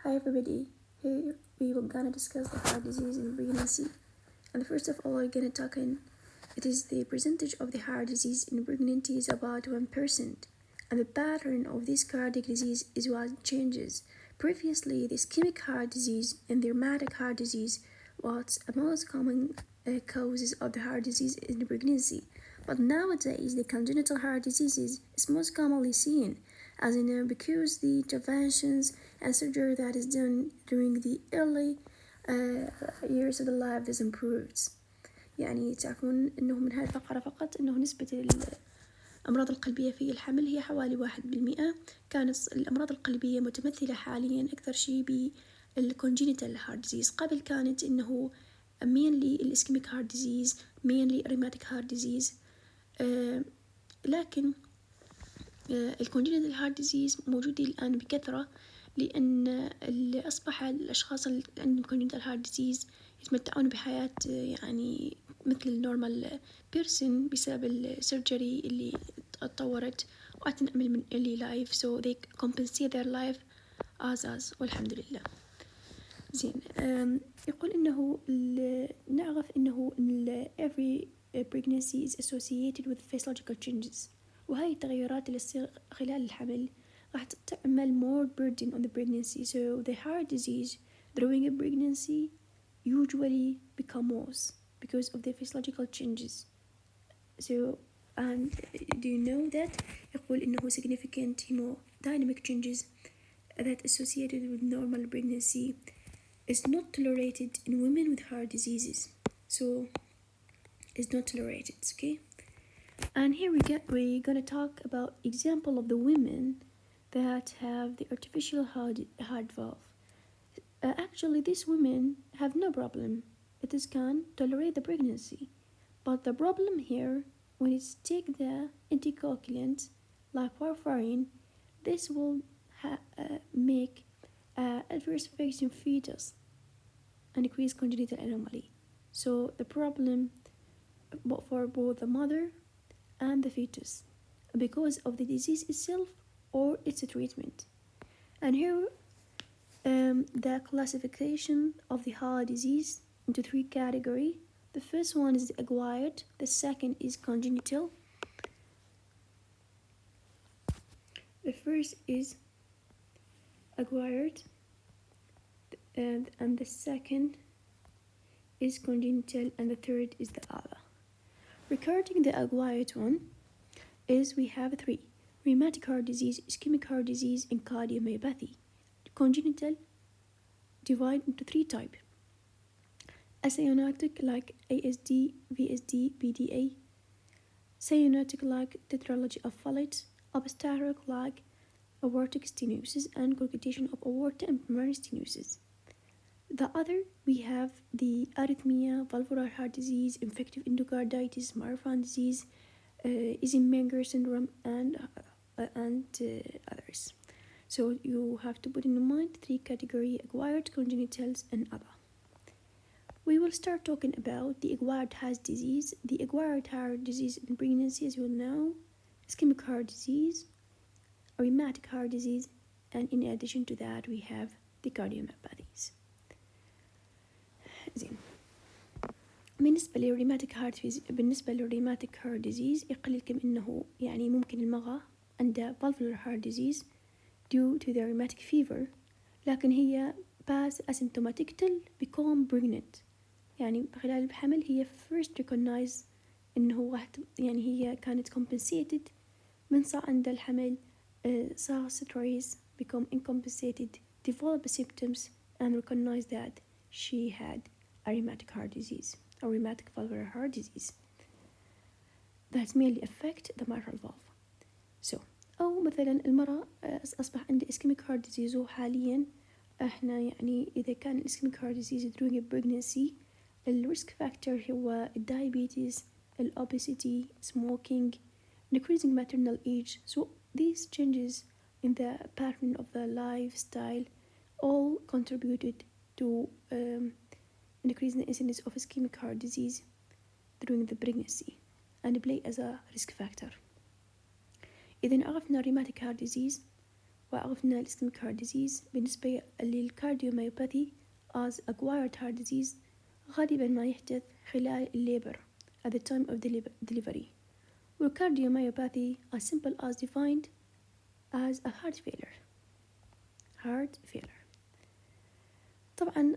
Hi everybody, here we were gonna discuss the heart disease in pregnancy. And first of all, we're gonna talk in it is the percentage of the heart disease in pregnancy is about 1%. And the pattern of this cardiac disease is what changes. Previously, the ischemic heart disease and the rheumatic heart disease was the most common causes of the heart disease in pregnancy. But nowadays, the congenital heart disease is most commonly seen, as because the interventions and surgery that is done during the early years of the life is improved. يعني تعرفون انه من هاي الفقرة فقط انه نسبة الأمراض القلبية في الحمل هي حوالي 1%. كانت الأمراض القلبية متمثلة حاليا أكثر شيء بالcongenital heart disease. قبل كانت إنه mainly الإسكيميك heart disease mainly rheumatic heart disease. لكن الcongenital heart disease موجود الآن بكثرة، لأن أصبح الأشخاص اللي عندهم congenital heart disease يتمتعون بحياة يعني مثل النورمال بيرسون بسبب السيرجري اللي اتطورت وأتنأمل من early life so they compensate their life as us والحمد لله. زين يقول إنه نعرف إنه every pregnancy is associated with physiological changes، وهاي التغيرات اللي تصير خلال الحمل راح تعمل more burden on the pregnancy, so the heart disease during a pregnancy usually become worse because of the physiological changes. So and do you know that يقول إنه significant hemodynamic changes that associated with normal pregnancy is not tolerated in women with heart diseases, so it's not tolerated. Okay, and here we're gonna talk about example of the women that have the artificial heart valve. Actually, these women have no problem. It is can tolerate the pregnancy, but the problem here when it's take the anticoagulant like warfarin, this will make adverse effects in fetus and increase congenital anomaly. So the problem for both the mother and the fetus because of the disease itself or its treatment. And here the classification of the heart disease into 3 categories. The first one is acquired, the second is congenital. The first is acquired and the second is congenital and the third is the other. Regarding the acquired one is we have 3: rheumatic heart disease, ischemic heart disease and cardiomyopathy. Congenital divide into 3 types: acyanotic like ASD, VSD, PDA, cyanotic like tetralogy of Fallot, obstetric like aortic stenosis and coagulation of aorta and primary stenosis. The other, we have the arrhythmia, valvular heart disease, infective endocarditis, Marfan disease, Eisenmenger syndrome, and others. So you have to put in mind 3 categories: acquired, congenitals, and other. We will start talking about the acquired heart disease. The acquired heart disease in pregnancy, as you will know, ischemic heart disease, rheumatic heart disease, and in addition to that we have the cardiomyopathies. زين. بالنسبة للريماتيك هارت ديزيز يقول لكم إنه يعني ممكن المرأة عندها valvular heart disease due to the rheumatic fever، لكن هي pass asymptomatic till become pregnant. يعني خلال الحمل هي first recognize إنه راح يعني هي كانت compensated من صار عند الحمل صار stress become incompensated, develop symptoms and recognize that she had a rheumatic heart disease or rheumatic valvular heart disease that mainly affect the mitral valve. So أو مثلا المرأة أصبح عندها ischemic heart disease وحاليا احنا يعني إذا كان ischemic heart disease during a pregnancy الريسك فاكتور هو diabetes, obesity, smoking, decreasing maternal age. So these changes in the pattern of the lifestyle all contributed to increasing the incidence of ischemic heart disease during the pregnancy and play as a risk factor. إذا عرفنا rheumatic heart disease وعرفنا الإسكيميك heart disease. بالنسبة للكارديوميوباثي as acquired heart disease غالبا ما يحدث خلال الليبر at the time of delivery. والكارديوميوباثي as simple as defined as a heart failure. طبعا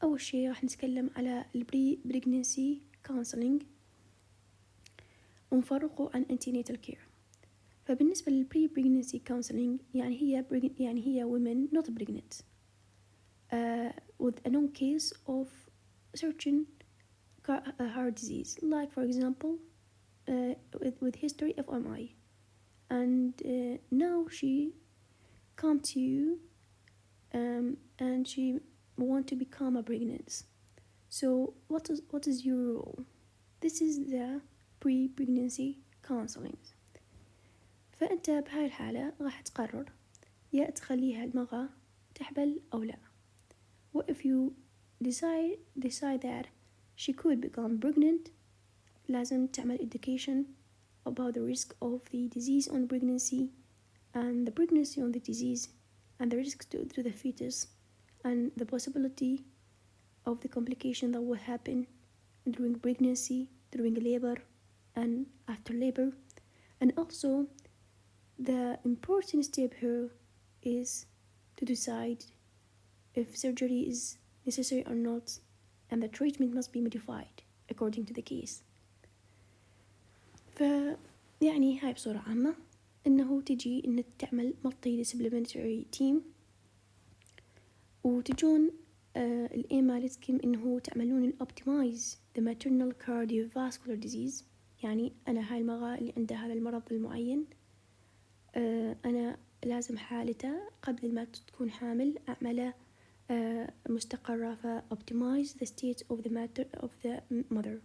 أول شيء راح نتكلم على pregnancy counseling ونفرقه عن antenatal care. فبالنسبة للبري-pregnancy counseling يعني هي women not pregnant with a known case of certain heart disease, like for example with history of MI, and now she come to you and she want to become a pregnant. So what is your role? This is the pre-pregnancy counseling. فأنت بهاي الحالة راح تقرر يا تخليها المرأة تحبل أو لا. What if you decide that she could become pregnant؟ لازم تعمل education about the risk of the disease on pregnancy and the pregnancy on the disease and the risk to the fetus and the possibility of the complication that will happen during pregnancy, during labor and after labor. And also the important step here is to decide if surgery is necessary or not, and the treatment must be modified according to the case. يعني هاي بصورة عامة إنه تجي إن تعمل multidisciplinary team وتجون الإيم مالتكم إنه تعملون optimize the maternal cardiovascular disease. يعني أنا هاي المرأة اللي عندها هذا المرض المعين أنا لازم حالته قبل ما تكون حامل أعمله مستقرة ف optimize the state of the mother.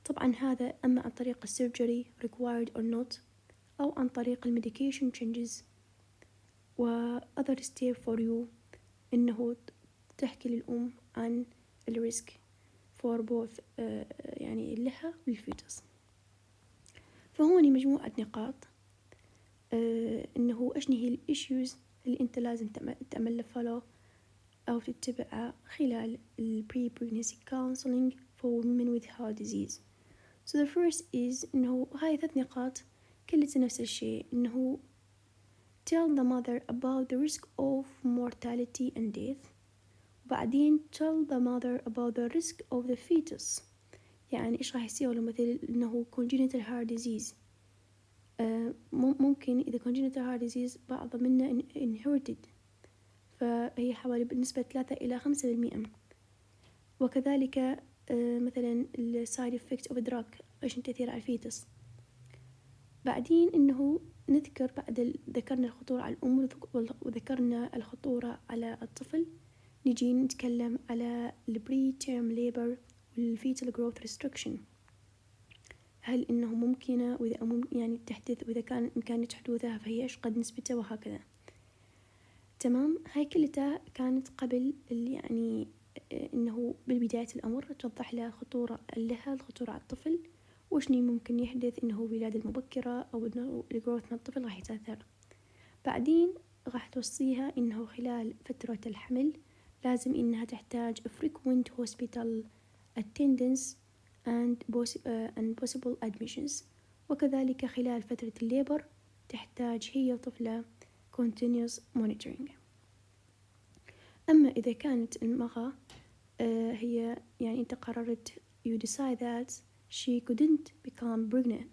طبعا هذا أما عن طريق السيرجري required or not أو عن طريق الميديكيشن changes و other step for you إنه تحكي للأم عن الريسك for both يعني لها والفيتس. فهوني مجموعة نقاط إنه إيش هي الإيشوز اللي أنت لازم تعمل follow أو تتبعها خلال pre-pregnancy counseling for women with heart disease. So the first is إنه هاي 3 نقاط كلها نفس الشيء، إنه tell the mother about the risk of mortality and death. وبعدين tell the mother about the risk of the fetus. يعني إيش راح يصير له مثل إنه congenital heart disease. ممكن إذا congenital heart disease بعض منه inherited، فهي حوالي بنسبة 3 إلى 5%. وكذلك مثلا side effect of drug إيش تأثير على الفيتس. بعدين إنه نذكر بعد ذكرنا الخطورة على الأم وذكرنا الخطورة على الطفل، نجي نتكلم على preterm labor والفيتال growth restriction. هل إنه ممكنة وإذا يعني تحدث وإذا كان إمكانية حدوثها فهي إيش قد نسبتها وهكذا. تمام. هاي كلها كانت قبل يعني إنه بالبداية الأمر توضح لها الخطورة الخطورة على الطفل وشني ممكن يحدث إنه ولادة المبكرة أو إنه الجروث من الطفل راح يتأثر. بعدين راح توصيها إنه خلال فترة الحمل لازم إنها تحتاج frequent hospital attendance and possible admissions. وكذلك خلال فترة الليبر تحتاج هي وطفلة continuous monitoring. أما إذا كانت المرأة هي يعني أنت قررت you decide that she couldn't become pregnant,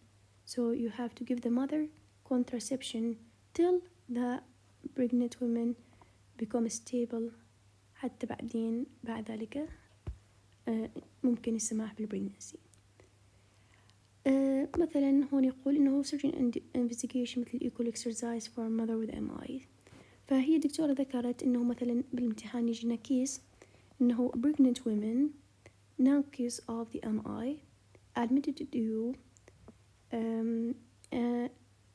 so you have to give the mother contraception till the pregnant women become stable حتى بعد ذلك ممكن السماح بالبريجنسي. مثلا هون يقول إنه surgeon investigation مثل equal exercise for mother with MI. فهي الدكتورة ذكرت إنه مثلا بالامتحان يجينا كيس إنه pregnant women now case of the MI admitted to you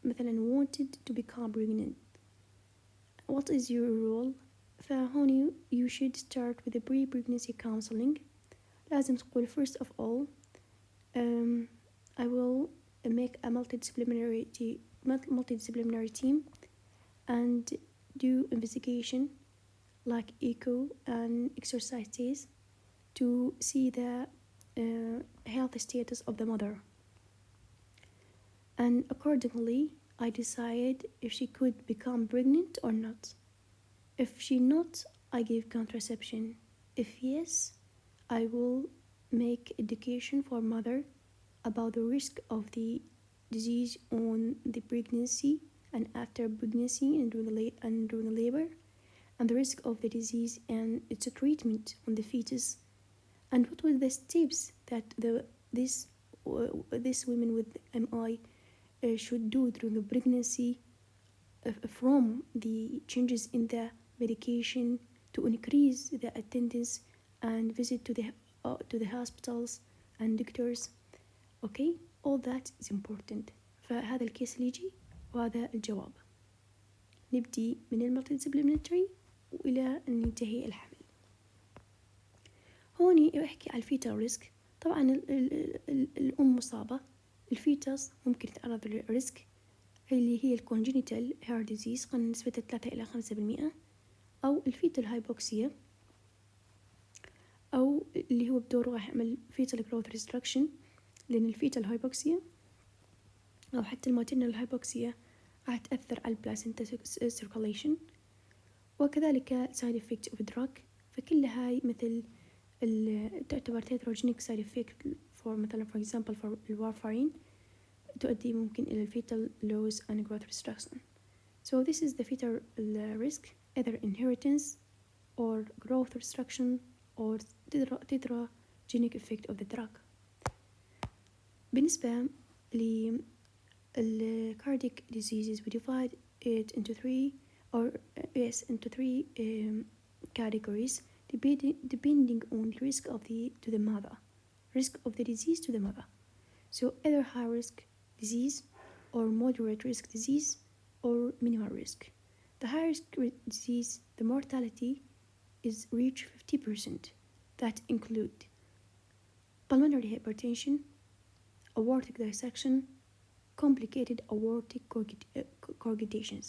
مثلا wanted to become pregnant. What is your role؟ فهون you should start with the pre-pregnancy counseling. لازم تقول first of all I will make a multidisciplinary team and do investigation like echo and exercises to see the health status of the mother. And accordingly, I decided if she could become pregnant or not. If she not, I give contraception. If yes, I will make education for mother about the risk of the disease on the pregnancy and after pregnancy and during labor, and the risk of the disease and its treatment on the fetus, and what were the steps that this women with MI should do during a pregnancy, from the changes in the medication to increase the attendance and visit to the hospitals and doctors. اوكي all that is important. فهذا الكيس اللي يجي وهذا الجواب. نبدي من المالتي وإلى أن ينتهي الحمل. هوني أحكي على الفيتال ريسك. طبعا الأم مصابة، الفيتس ممكن يتعرض للريسك اللي هي الكونجينيتال هير ديزيز قلنا نسبتها 3 إلى 5%، أو الفيتال هايبوكسيا، أو اللي هو بدوره راح يعمل فيتال جروث ريستركشن، لأن الفيتال هايبوكسيا أو حتى الماتيرنال هايبوكسيا راح تأثر على البلاسينتا سيركوليشن، وكذلك سايد افكت اوف دراج. فكل هاي مثل تعتبر تيتروجينيك سايد افكت مثلا for example for الوارفارين تؤدي ممكن إلى الفيتال loss and growth restriction. So this is the fetal risk, either inheritance or growth restriction or tetragenic effect of the drug. بالنسبة cardiac diseases, we divide it into three categories depending on the risk of the disease to the mother. So either high risk disease or moderate risk disease or minimal risk. The high risk disease, the mortality is reach 50%. That include pulmonary hypertension, aortic dissection, complicated aortic coagulations,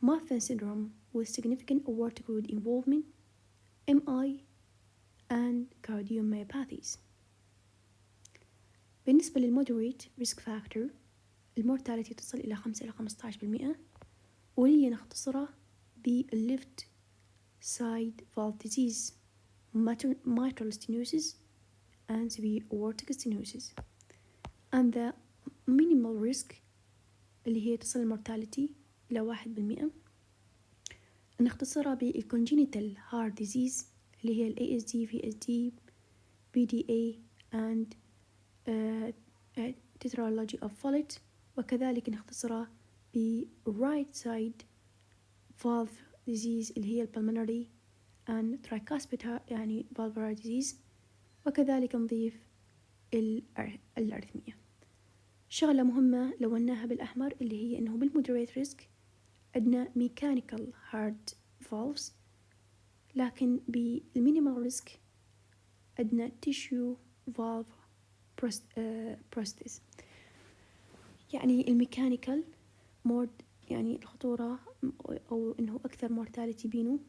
Marfan syndrome with significant aortic root involvement, MI, and cardiomyopathies. بالنسبة للمودريت ريسك فاكتور، المورتاليتي تصل إلى 5 إلى 15%، وهي نختصرها بالليفت side valve disease, mitral stenosis, and the aortic stenosis. And the minimal risk اللي هي تصل المورتاليتي إلى 1%، نختصرها بالcongenital heart disease اللي هي ASD, VSD, PDA and tetralogy of Fallot، وكذلك نختصرها right side valve disease اللي هي pulmonary and tricuspid يعني valvular disease، وكذلك نضيف الأرثمية. شغلة مهمة لوناها بالأحمر اللي هي إنه بالمودريت ريسك عندنا mechanical heart valves، لكن بالمينيمال ريسك عندنا tissue valve prosthesis. يعني الميكانيكال مود يعني الخطورة أو إنه أكثر mortality بينه